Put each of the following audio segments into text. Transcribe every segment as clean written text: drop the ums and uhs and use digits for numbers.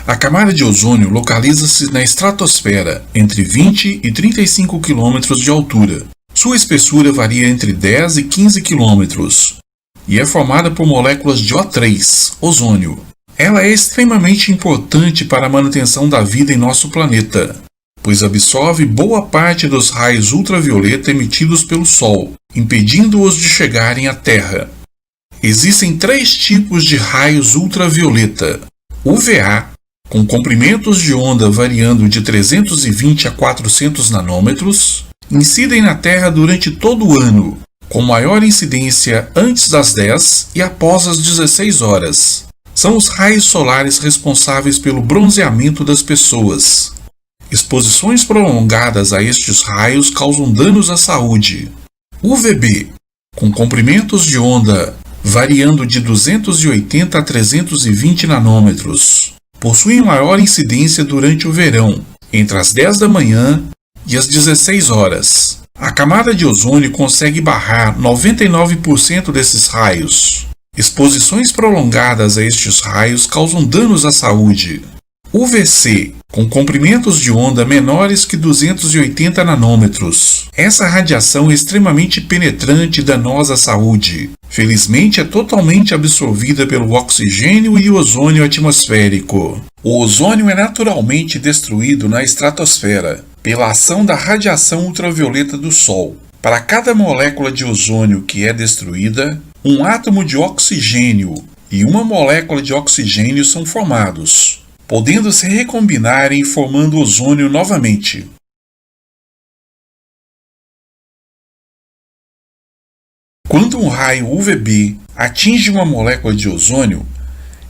A camada de ozônio localiza-se na estratosfera, entre 20 e 35 km de altura. Sua espessura varia entre 10 e 15 km e é formada por moléculas de O3, ozônio. Ela é extremamente importante para a manutenção da vida em nosso planeta, pois absorve boa parte dos raios ultravioleta emitidos pelo Sol, impedindo-os de chegarem à Terra. Existem 3 tipos de raios ultravioleta: UVA, com comprimentos de onda variando de 320 a 400 nanômetros, incidem na Terra durante todo o ano, com maior incidência antes das 10 e após as 16 horas. São os raios solares responsáveis pelo bronzeamento das pessoas. Exposições prolongadas a estes raios causam danos à saúde. UVB, com comprimentos de onda variando de 280 a 320 nanômetros, possuem maior incidência durante o verão, entre as 10 da manhã e as 16 horas. A camada de ozônio consegue barrar 99% desses raios. Exposições prolongadas a estes raios causam danos à saúde. UVC, com comprimentos de onda menores que 280 nanômetros. Essa radiação é extremamente penetrante e danosa à saúde. Felizmente é totalmente absorvida pelo oxigênio e ozônio atmosférico. O ozônio é naturalmente destruído na estratosfera pela ação da radiação ultravioleta do Sol. Para cada molécula de ozônio que é destruída, um átomo de oxigênio e uma molécula de oxigênio são formados, podendo se recombinarem formando ozônio novamente. Quando um raio UVB atinge uma molécula de ozônio,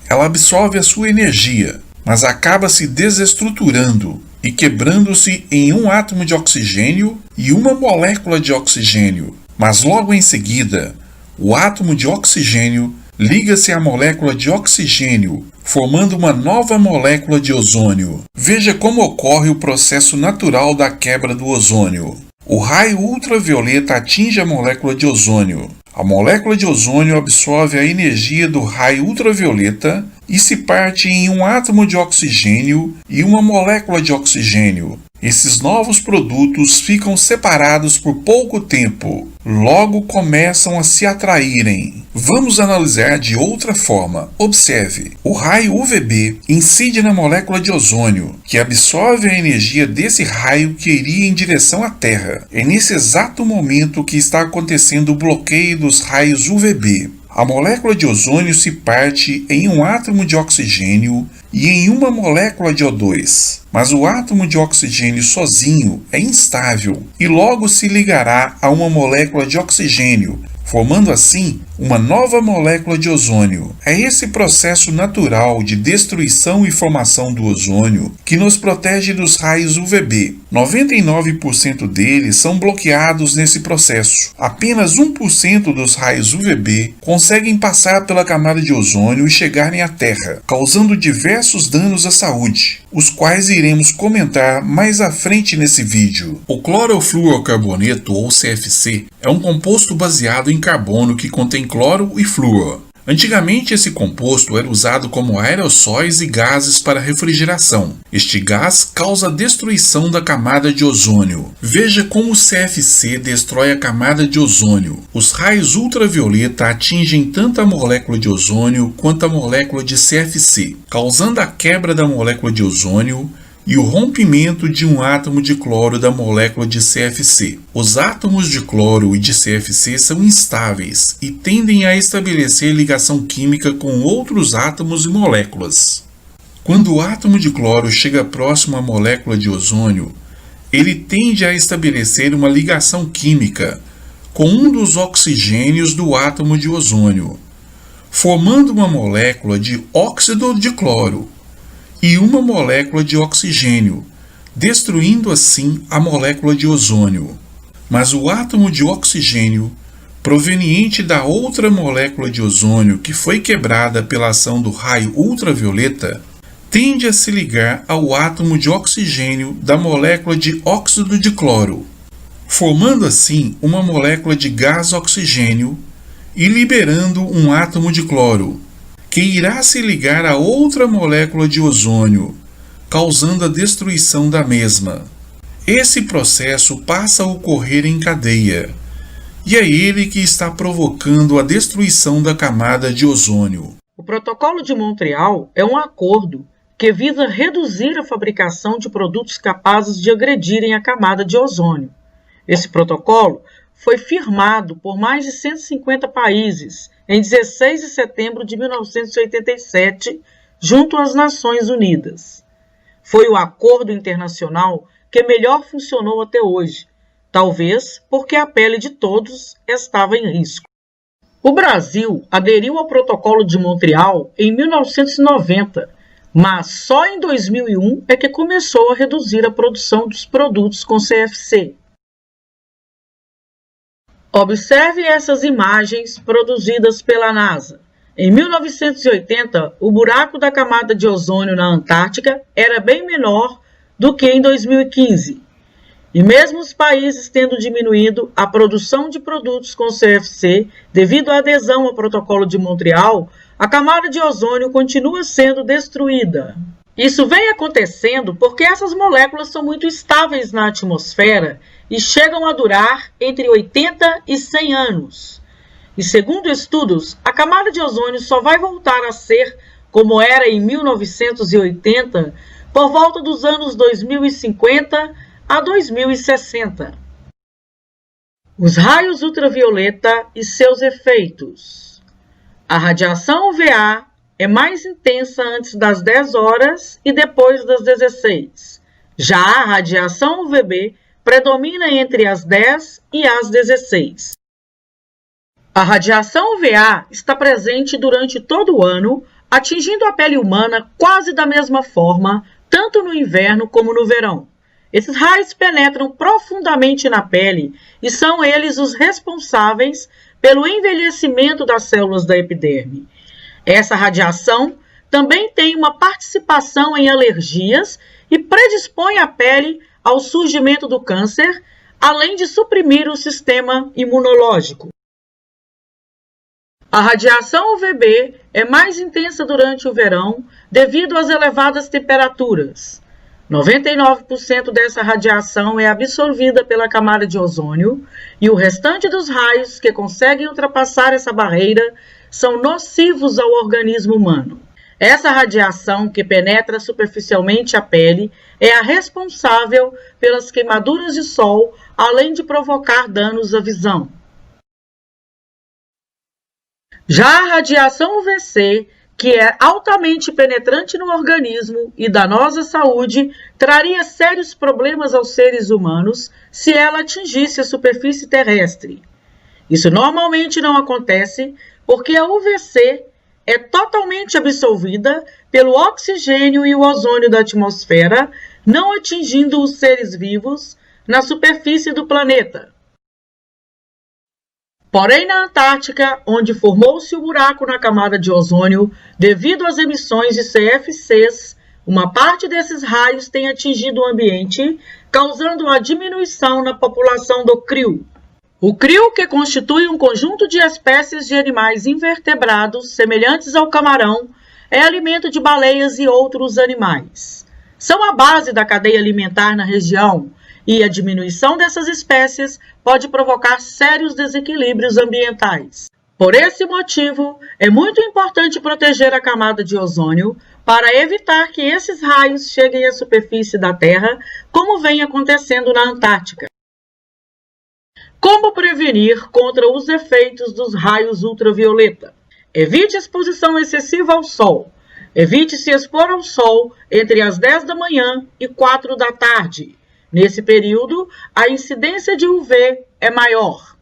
ela absorve a sua energia, mas acaba se desestruturando e quebrando-se em um átomo de oxigênio e uma molécula de oxigênio. Mas logo em seguida, o átomo de oxigênio liga-se à molécula de oxigênio, formando uma nova molécula de ozônio. Veja como ocorre o processo natural da quebra do ozônio. O raio ultravioleta atinge a molécula de ozônio. A molécula de ozônio absorve a energia do raio ultravioleta e se parte em um átomo de oxigênio e uma molécula de oxigênio. Esses novos produtos ficam separados por pouco tempo, logo começam a se atraírem. Vamos analisar de outra forma. Observe, o raio UVB incide na molécula de ozônio, que absorve a energia desse raio que iria em direção à Terra. É nesse exato momento que está acontecendo o bloqueio dos raios UVB. A molécula de ozônio se parte em um átomo de oxigênio e em uma molécula de O2. Mas o átomo de oxigênio sozinho é instável e logo se ligará a uma molécula de oxigênio, formando assim uma nova molécula de ozônio. É esse processo natural de destruição e formação do ozônio que nos protege dos raios UVB. 99% deles são bloqueados nesse processo. Apenas 1% dos raios UVB conseguem passar pela camada de ozônio e chegarem à Terra, causando diversos danos à saúde, os quais iremos comentar mais à frente nesse vídeo. O clorofluorcarboneto, ou CFC, é um composto baseado em carbono que contém cloro e flúor. Antigamente, esse composto era usado como aerossóis e gases para refrigeração. Este gás causa a destruição da camada de ozônio. Veja como o CFC destrói a camada de ozônio. Os raios ultravioleta atingem tanto a molécula de ozônio quanto a molécula de CFC, causando a quebra da molécula de ozônio e o rompimento de um átomo de cloro da molécula de CFC. Os átomos de cloro e de CFC são instáveis e tendem a estabelecer ligação química com outros átomos e moléculas. Quando o átomo de cloro chega próximo à molécula de ozônio, ele tende a estabelecer uma ligação química com um dos oxigênios do átomo de ozônio, formando uma molécula de óxido de cloro e uma molécula de oxigênio, destruindo assim a molécula de ozônio. Mas o átomo de oxigênio, proveniente da outra molécula de ozônio que foi quebrada pela ação do raio ultravioleta, tende a se ligar ao átomo de oxigênio da molécula de óxido de cloro, formando assim uma molécula de gás oxigênio e liberando um átomo de cloro, que irá se ligar a outra molécula de ozônio, causando a destruição da mesma. Esse processo passa a ocorrer em cadeia, e é ele que está provocando a destruição da camada de ozônio. O Protocolo de Montreal é um acordo que visa reduzir a fabricação de produtos capazes de agredirem a camada de ozônio. Esse protocolo foi firmado por mais de 150 países em 16 de setembro de 1987, junto às Nações Unidas. Foi o acordo internacional que melhor funcionou até hoje, talvez porque a pele de todos estava em risco. O Brasil aderiu ao Protocolo de Montreal em 1990, mas só em 2001 é que começou a reduzir a produção dos produtos com CFC. Observe essas imagens produzidas pela NASA. Em 1980, o buraco da camada de ozônio na Antártica era bem menor do que em 2015. E mesmo os países tendo diminuído a produção de produtos com CFC devido à adesão ao Protocolo de Montreal, a camada de ozônio continua sendo destruída. Isso vem acontecendo porque essas moléculas são muito estáveis na atmosfera e chegam a durar entre 80 e 100 anos. E segundo estudos, a camada de ozônio só vai voltar a ser como era em 1980 por volta dos anos 2050 a 2060. Os raios ultravioleta e seus efeitos. A radiação UVA é mais intensa antes das 10 horas e depois das 16. Já a radiação UVB predomina entre as 10 e as 16. A radiação UVA está presente durante todo o ano, atingindo a pele humana quase da mesma forma, tanto no inverno como no verão. Esses raios penetram profundamente na pele e são eles os responsáveis pelo envelhecimento das células da epiderme. Essa radiação também tem uma participação em alergias e predispõe a pele ao surgimento do câncer, além de suprimir o sistema imunológico. A radiação UVB é mais intensa durante o verão devido às elevadas temperaturas. 99% dessa radiação é absorvida pela camada de ozônio e o restante dos raios que conseguem ultrapassar essa barreira são nocivos ao organismo humano. Essa radiação que penetra superficialmente a pele é a responsável pelas queimaduras de sol, além de provocar danos à visão. Já a radiação UVC, que é altamente penetrante no organismo e danosa à saúde, traria sérios problemas aos seres humanos se ela atingisse a superfície terrestre. Isso normalmente não acontece porque a UVC é totalmente absorvida pelo oxigênio e o ozônio da atmosfera, não atingindo os seres vivos na superfície do planeta. Porém, na Antártica, onde formou-se o buraco na camada de ozônio, devido às emissões de CFCs, uma parte desses raios tem atingido o ambiente, causando uma diminuição na população do krill. O krill, que constitui um conjunto de espécies de animais invertebrados semelhantes ao camarão, é alimento de baleias e outros animais. São a base da cadeia alimentar na região, e a diminuição dessas espécies pode provocar sérios desequilíbrios ambientais. Por esse motivo, é muito importante proteger a camada de ozônio para evitar que esses raios cheguem à superfície da Terra, como vem acontecendo na Antártica. Como prevenir contra os efeitos dos raios ultravioleta? Evite exposição excessiva ao sol. Evite se expor ao sol entre as 10 da manhã e 4 da tarde. Nesse período, a incidência de UV é maior.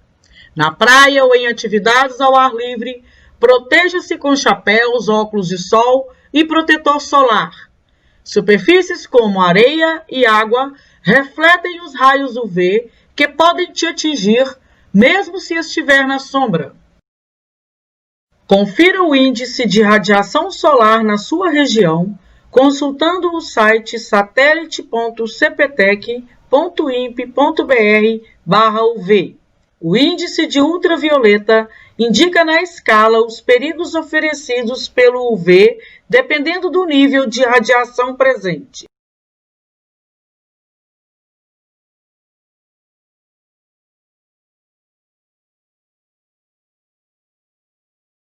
Na praia ou em atividades ao ar livre, proteja-se com chapéus, óculos de sol e protetor solar. Superfícies como areia e água refletem os raios UV que podem te atingir, mesmo se estiver na sombra. Confira o índice de radiação solar na sua região, consultando o site satellite.cptec.imp.br/UV. O índice de ultravioleta indica na escala os perigos oferecidos pelo UV, dependendo do nível de radiação presente.